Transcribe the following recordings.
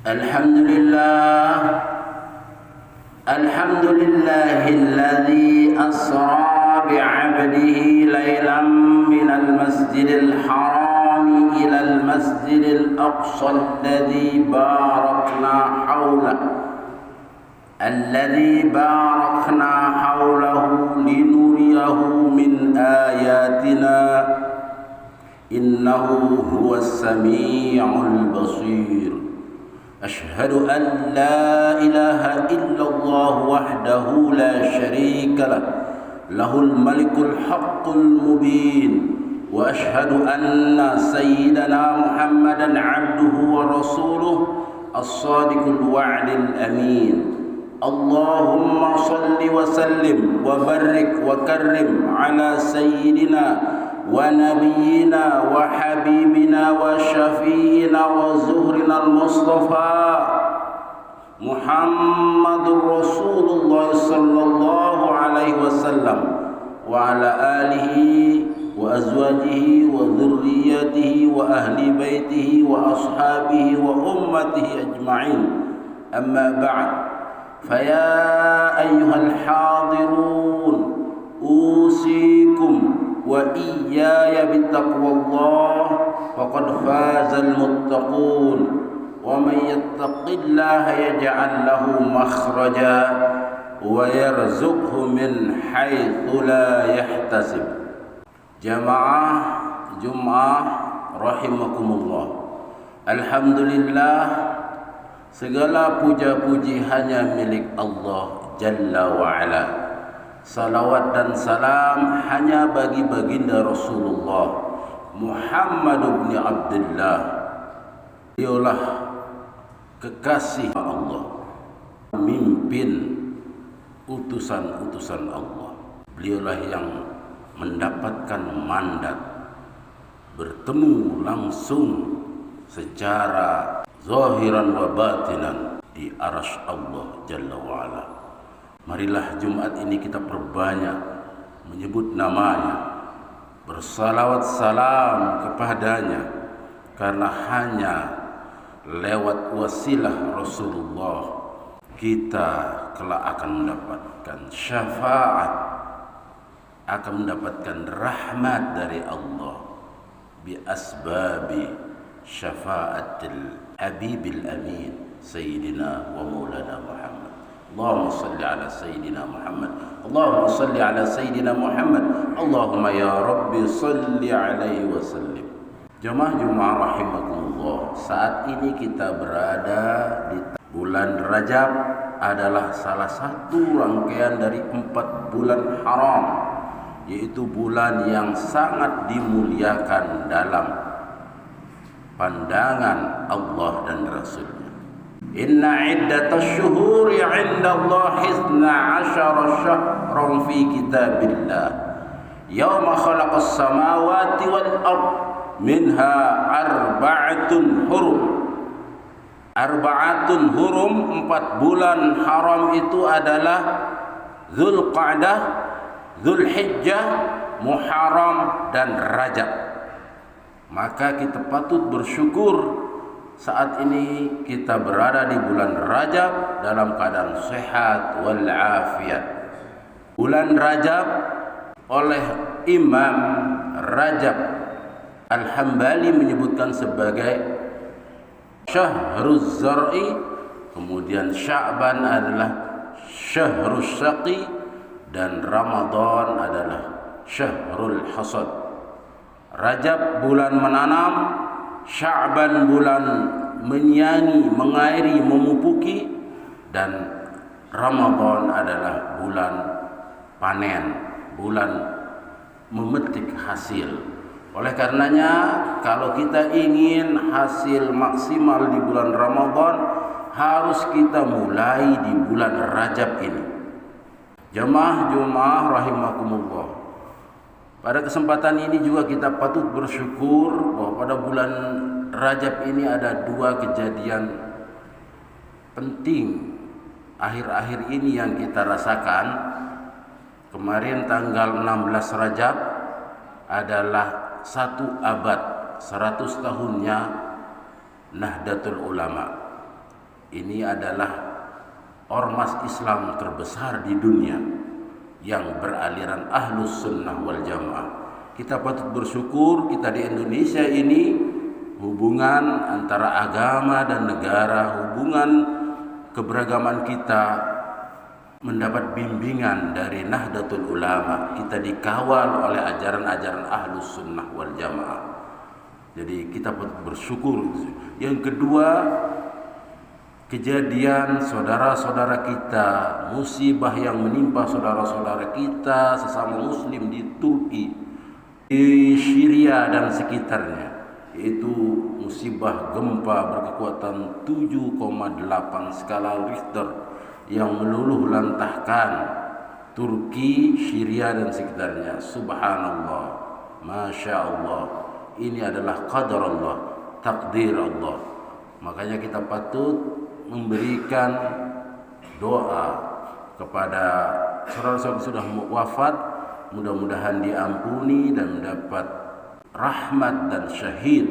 الحمد لله الحمد لله الذي أسرى بعبده ليلا من المسجد الحرام إلى المسجد الأقصى الذي باركنا حوله لنريه من آياتنا إنه هو السميع البصير. أشهد أن لا إله إلا الله وحده لا شريك له له الملك الحق المبين. وأشهد أن سيدنا محمدا عبده ورسوله الصادق الوعد الأمين. اللهم صل وسلم وبارك وكرم على سيدنا ونبينا وحبيبنا وشفينا وزهرنا المصطفى محمد رسول الله صلى الله عليه وسلم وعلى آله وأزواجه وذريته وأهل بيته وأصحابه وأمته أجمعين. أما بعد، فيا أيها الحاضرون أوصيكم وإياي بتقوى الله فقد فاز المتقون. ومن يتق الله يجعل له مخرجا ويرزقه من حيث لا يحتسب. Jamaah Jumat rahimakumullah. Alhamdulillah, segala puja-puji hanya milik Allah Jalla wa'ala. Salawat dan salam hanya bagi baginda Rasulullah Muhammad bin Abdullah. Dialah kekasih Allah, pemimpin utusan-utusan Allah. Beliaulah yang mendapatkan mandat bertemu langsung secara zahiran wa batinan di arasy Allah Jalla wa'ala. Marilah Jumat ini kita perbanyak menyebut namanya, bersalawat salam kepadanya, karena hanya lewat wasilah Rasulullah kita kelak akan mendapatkan syafaat, akan mendapatkan rahmat dari Allah bi asbabi syafaatil habibil amin sayyidina wa maulana Muhammad. Allahumma salli ala sayyidina Muhammad, Allahumma salli ala sayyidina Muhammad, Allahumma ya Rabbi salli alaihi wa sallim. Jamaah rahimakumullah, saat ini kita berada di bulan Rajab, adalah salah satu rangkaian dari 4 bulan haram, yaitu bulan yang sangat dimuliakan dalam pandangan Allah dan Rasul. Inna iddatash syuhuri 'inda Allahi 12 syahran fi kitabillah yauma khalaqas samawati wal ard minha arba'atun hurum. 4 bulan haram itu adalah Dzulqa'dah, Dzulhijjah, Muharram dan Rajab. Maka kita patut bersyukur saat ini kita berada di bulan Rajab dalam keadaan sehat wal afiat. Bulan Rajab oleh Imam Rajab Al-Hambali menyebutkan sebagai Syahruz Zar'i, kemudian Sya'ban adalah Syahrus Syaqi, dan Ramadan adalah Syahrul Hasad. Rajab bulan menanam, Sya'ban bulan menyiangi, mengairi, memupuki, dan Ramadan adalah bulan panen, bulan memetik hasil. Oleh karenanya, kalau kita ingin hasil maksimal di bulan Ramadan, harus kita mulai di bulan Rajab ini. Jamaah rahimakumullah. Pada kesempatan ini juga kita patut bersyukur bahwa pada bulan Rajab ini ada 2 kejadian penting akhir-akhir ini yang kita rasakan. Kemarin tanggal 16 Rajab adalah 1 abad 100 tahunnya Nahdlatul Ulama. Ini adalah ormas Islam terbesar di dunia yang beraliran Ahlus Sunnah wal Jamaah. Kita patut bersyukur kita di Indonesia ini hubungan antara agama dan negara, hubungan keberagaman kita mendapat bimbingan dari Nahdlatul Ulama. Kita dikawal oleh ajaran-ajaran Ahlus Sunnah wal Jamaah. Jadi kita patut bersyukur. Yang kedua, kejadian saudara-saudara kita, musibah yang menimpa saudara-saudara kita sesama muslim di Turki, di Syria dan sekitarnya, yaitu musibah gempa berkekuatan 7,8 skala Richter yang meluluh lantahkan Turki, Syria dan sekitarnya. Subhanallah, Masya Allah, ini adalah qadar Allah, takdir Allah. Makanya kita patut memberikan doa kepada saudara-saudara sudah wafat, mudah-mudahan diampuni dan mendapat rahmat dan syahid,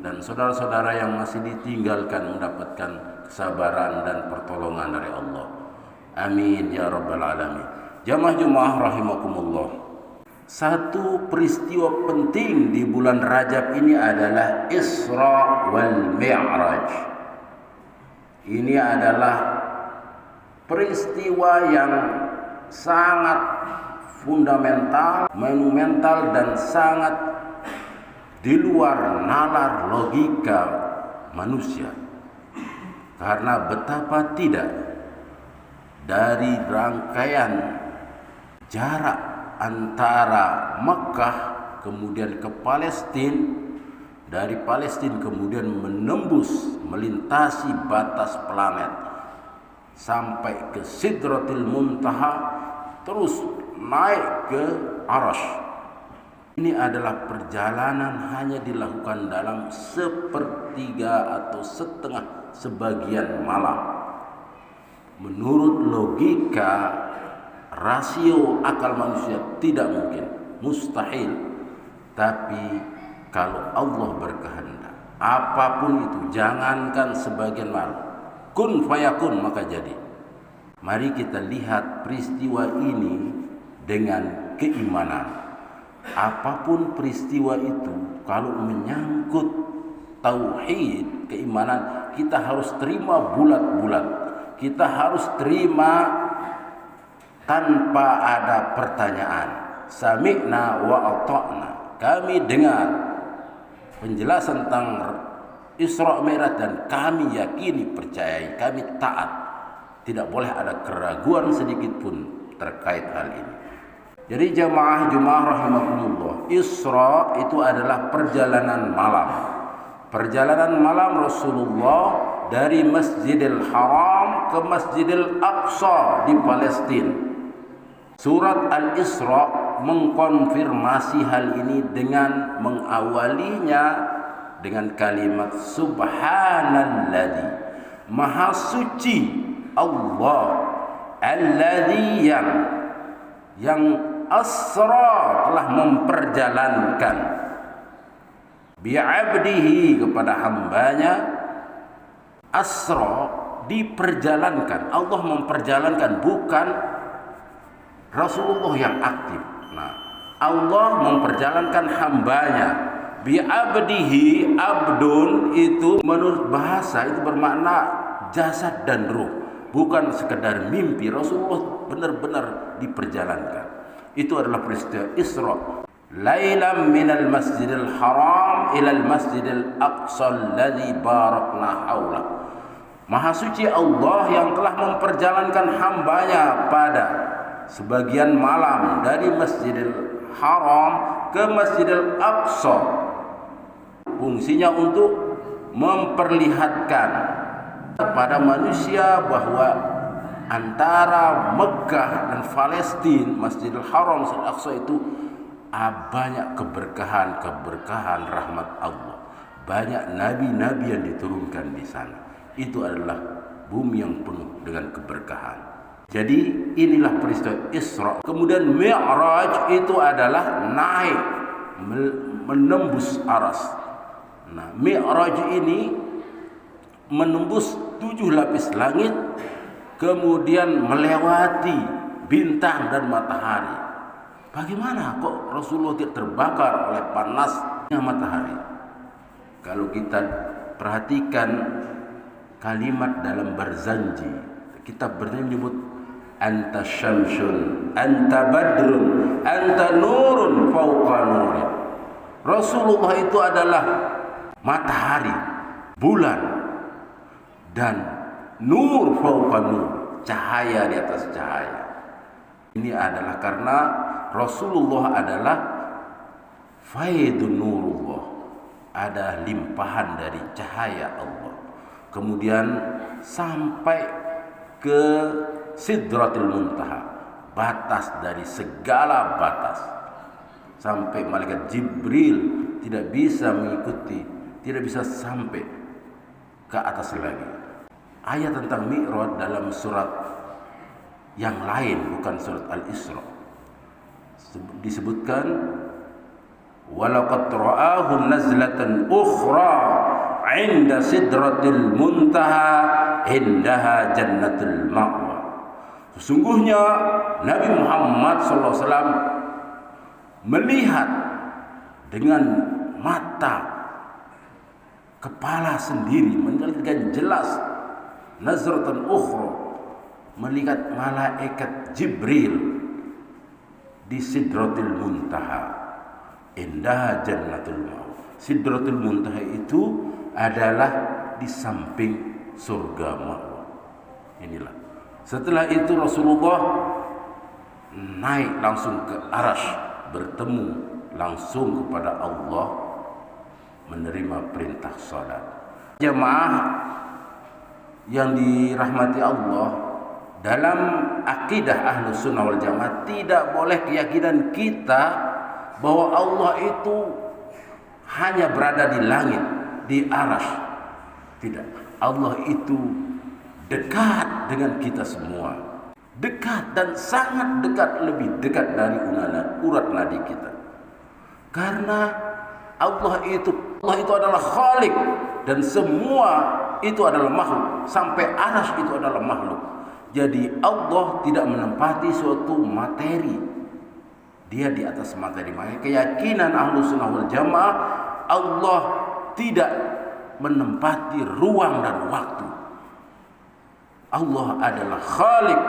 dan saudara-saudara yang masih ditinggalkan mendapatkan kesabaran dan pertolongan dari Allah. Amin ya rabbal alamin. Jamaah rahimakumullah. Satu peristiwa penting di bulan Rajab ini adalah Isra wal Mi'raj. Ini adalah peristiwa yang sangat fundamental, monumental, dan sangat di luar nalar logika manusia. Karena betapa tidak dari rangkaian jarak antara Mekah kemudian ke Palestina, dari Palestina kemudian menembus, melintasi batas planet sampai ke Sidratil Muntaha, terus naik ke Arasy. Ini adalah perjalanan hanya dilakukan dalam sepertiga atau setengah sebagian malam. Menurut logika rasio akal manusia tidak mungkin, mustahil. Tapi kalau Allah berkehendak, apapun itu, jangankan sebagian malam, kun fayakun, maka jadi. Mari kita lihat peristiwa ini dengan keimanan. Apapun peristiwa itu, kalau menyangkut tauhid, keimanan, kita harus terima bulat-bulat. Kita harus terima tanpa ada pertanyaan. Sami'na wa ata'na. Kami dengar penjelasan tentang Isra Mi'raj dan kami yakini, percayai, kami taat. Tidak boleh ada keraguan sedikit pun terkait hal ini. Jadi jamaah rahimakumullah, Isra itu adalah perjalanan malam. Perjalanan malam Rasulullah dari Masjidil Haram ke Masjidil Aqsa di Palestina. Surat Al-Isra mengkonfirmasi hal ini dengan mengawalinya dengan kalimat Subhanalladzi, Maha Suci Allah, Alladzi yang asra, telah memperjalankan, bi'abdihi, kepada hambanya. Asra, diperjalankan, Allah memperjalankan, bukan Rasulullah yang aktif. Nah, Allah memperjalankan hambanya. Bi'abdihi, abdun itu menurut bahasa itu bermakna jasad dan ruh, bukan sekedar mimpi. Rasulullah benar-benar diperjalankan. Itu adalah peristiwa Isra. Lailam minal masjidil haram ilal masjidil aqsa alladzi barakna haula. Maha suci Allah yang telah memperjalankan hambanya pada sebagian malam dari Masjidil Haram ke Masjidil Aqsa. Fungsinya untuk memperlihatkan kepada manusia bahwa antara Mekah dan Palestina, Masjidil Haram, Masjidil Aqsa itu banyak keberkahan rahmat Allah. Banyak nabi-nabi yang diturunkan di sana. Itu adalah bumi yang penuh dengan keberkahan. Jadi inilah peristiwa Isra. Kemudian Mi'raj itu adalah naik, menembus aras. Nah, Mi'raj ini menembus 7 lapis langit, kemudian melewati bintang dan matahari. Bagaimana kok Rasulullah tidak terbakar oleh panasnya matahari? Kalau kita perhatikan kalimat dalam Barzanji, kitab Barzanji menyebut anta syamsun, anta badrun, anta nurun fauqa nurin. Rasulullah itu adalah matahari, bulan, dan nur fauqa nur, cahaya di atas cahaya. Ini adalah karena Rasulullah adalah faidun nurullah, ada limpahan dari cahaya Allah. Kemudian sampai ke Sidratul Muntaha, batas dari segala batas, sampai malaikat Jibril tidak bisa mengikuti, tidak bisa sampai ke atas lagi. Ayat tentang Mi'raj dalam surat yang lain, bukan surat Al-Isra, disebutkan walaqad ra'ahu nazlatan ukhra 'inda sidratil muntaha indaha jannatul ma'wa. Sesungguhnya Nabi Muhammad SAW melihat dengan mata kepala sendiri, melihat jelas nazratan ukhra, melihat malaikat Jibril di Sidratul Muntaha, indah jannatul ma'wa. Sidratul Muntaha itu adalah di samping surga ma'wa. Inilah. Setelah itu Rasulullah naik langsung ke Arasy, bertemu langsung kepada Allah, menerima perintah salat. Jemaah yang dirahmati Allah, dalam akidah Ahlus Sunnah wal Jamaah tidak boleh keyakinan kita bahwa Allah itu hanya berada di langit, di Arasy. Tidak. Allah itu dekat dengan kita semua. Dekat dan sangat dekat, lebih dekat dari urat nadi kita. Karena Allah itu adalah Khalik, dan semua itu adalah makhluk. Sampai Arasy itu adalah makhluk. Jadi Allah tidak menempati suatu materi, dia di atas materi. Maka keyakinan Ahlus Sunnah wal Jamaah, Allah tidak menempati ruang dan waktu. Allah adalah Khalik,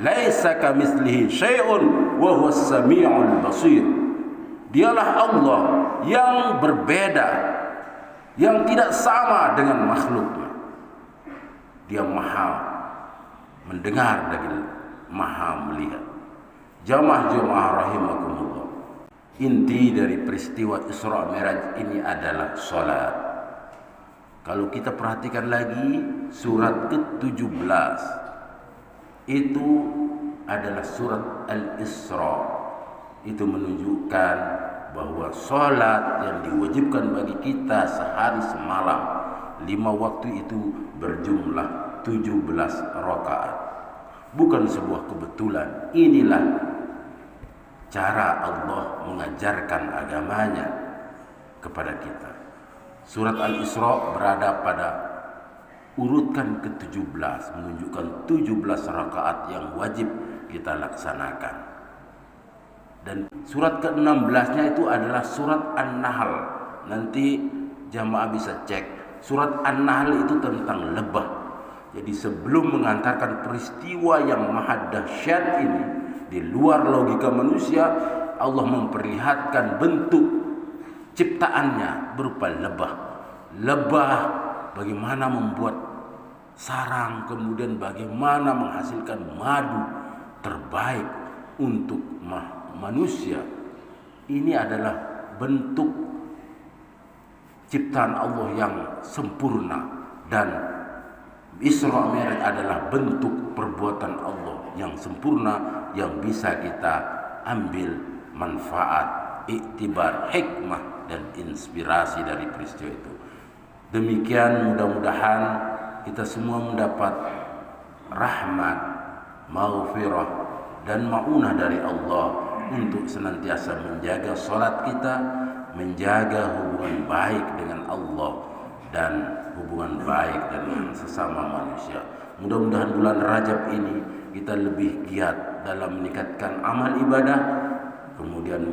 laisa kamitslihi syai'un wa huwas samiul basir. Dialah Allah yang berbeda, yang tidak sama dengan makhluknya. Dia maha mendengar dan maha melihat. Jamaah rahimakumullah. Inti dari peristiwa Isra Mi'raj ini adalah salat. Kalau kita perhatikan lagi surat ke-17, itu adalah surat Al-Isra. Itu menunjukkan bahwa salat yang diwajibkan bagi kita sehari semalam 5 waktu itu berjumlah 17 rakaat. Bukan sebuah kebetulan. Inilah cara Allah mengajarkan agamanya kepada kita. Surat Al-Isra berada pada urutan ke-17, menunjukkan 17 rakaat yang wajib kita laksanakan. Dan surat ke-16-nya itu adalah surat An-Nahl. Nanti jamaah bisa cek. Surat An-Nahl itu tentang lebah. Jadi sebelum mengantarkan peristiwa yang maha dahsyat ini di luar logika manusia, Allah memperlihatkan bentuk ciptaannya berupa lebah. Lebah bagaimana membuat sarang, kemudian bagaimana menghasilkan madu terbaik untuk manusia. Ini adalah bentuk ciptaan Allah yang sempurna, dan Isra Mi'raj adalah bentuk perbuatan Allah yang sempurna yang bisa kita ambil manfaat, iktibar, hikmah dan inspirasi dari peristiwa itu. Demikian, mudah-mudahan kita semua mendapat rahmat, maghfirah dan maunah dari Allah untuk senantiasa menjaga salat kita, menjaga hubungan baik dengan Allah, dan hubungan baik dengan sesama manusia. Mudah-mudahan bulan Rajab ini kita lebih giat dalam meningkatkan amal ibadah, kemudian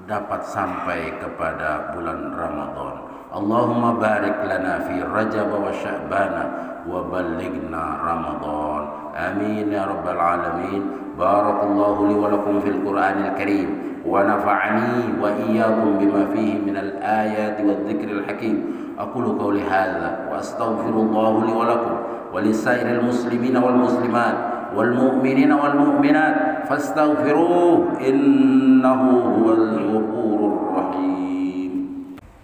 dapat sampai kepada bulan Ramadan. Allahumma barik lana fi Rajab wa Sya'ban wa ballighna Ramadan. Amin ya rabbal alamin. Barakallahu li wa lakum fil Qur'anil Karim wa nafa'ani wa iyyakum bima fihi minal ayati wadh-dhikril hakim. Aqulu qawli hadza wa astaghfirullah li wa lakum wa lisairil muslimina wal muslimat والمؤمنين والمؤمنات فاستغفروه إنه هو الغفور الرحيم.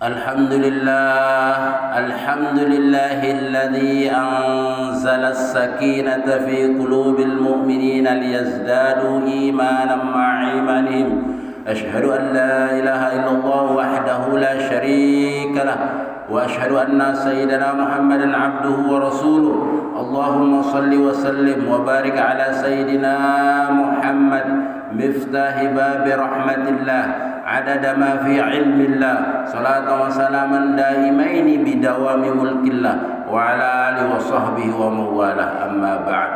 الحمد لله الذي أنزل السكينة في قلوب المؤمنين ليزدادوا إيمانا مع إيمانهم. أشهد أن لا إله إلا الله وحده لا شريك له وأشهد أن سيدنا محمدا عبده ورسوله. اللهم صل وسلم وبارك على سيدنا محمد مفتاح باب رحمة الله عدد ما في علم الله صلاة وسلاما دائمين بدوام ملك الله وعلى آله وصحبه ومن والاه. أما بعد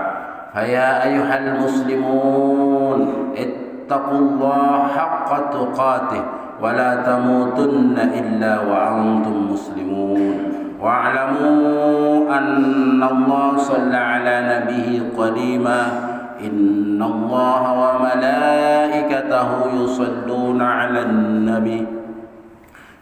فيا أيها المسلمون اتقوا الله حق تقاته ولا تموتن إلا وأنتم مسلمون. واعلموا أن الله صلى على نبيه قديما إن الله وملائكته يصلون على النبي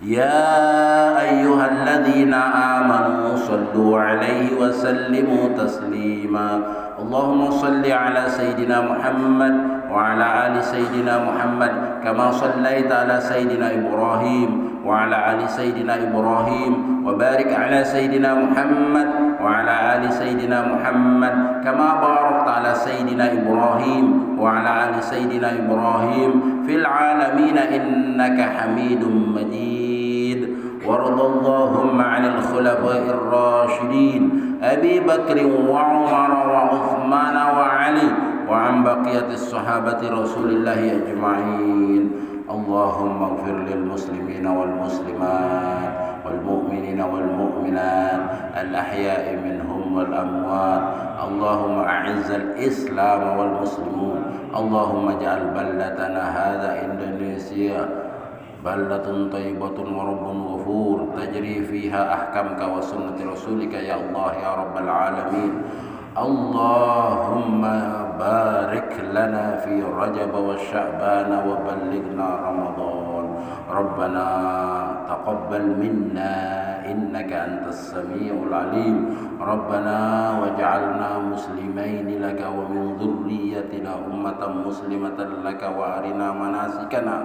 يا أيها الذين آمنوا صلوا عليه وسلموا تسليما. اللهم صل على سيدنا محمد وعلى آل سيدنا محمد كما صليت على سيدنا إبراهيم وعلى آل سيدنا إبراهيم وبارك على سيدنا محمد وعلى آل سيدنا محمد كما باركت على سيدنا إبراهيم وعلى آل سيدنا إبراهيم في العالمين إنك حميد مجيد. وارض اللهم عن الخلفاء الراشدين أبي بكر وعمر وعثمان وعلي وعن بقية الصحابة رسول الله أجمعين. اللهم اغفر للمسلمين والمسلمات والمؤمنين والمؤمنات الأحياء منهم والأموات. اللهم أعز الإسلام والمسلمين. اللهم اجعل بلدتنا هذا إندونيسيا بلدة طيبة ورب غفور تجري فيها أحكامك وسنة رسولك يا الله يا رب العالمين. اللهم بارك لنا في رجب وشعبان وبلغنا رمضان. ربنا تقبل منا إنك أنت السميع العليم. ربنا واجعلنا مسلمين لك ومن ذريتنا أمة مسلمة لك وأرنا مناسكنا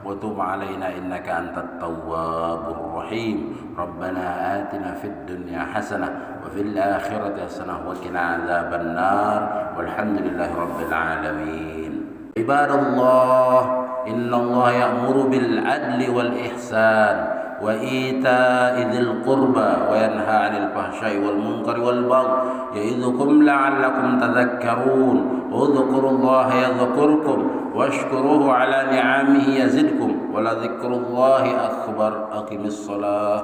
وتب علينا إنك أنت التواب الرحيم. ربنا آتنا في الدنيا حسنة وفي الآخرة حسنة وقنا عذاب النار والحمد لله رب العالمين. عباد الله إن الله يأمر بالعدل والإحسان وإيتاء ذي القربى وينهى عن الفحشاء والمنكر والبغي يعظكم لعلكم تذكرون. اذكروا الله يذكركم واشكروه على نعمه يزدكم ولذكر الله أكبر. أقم الصلاة.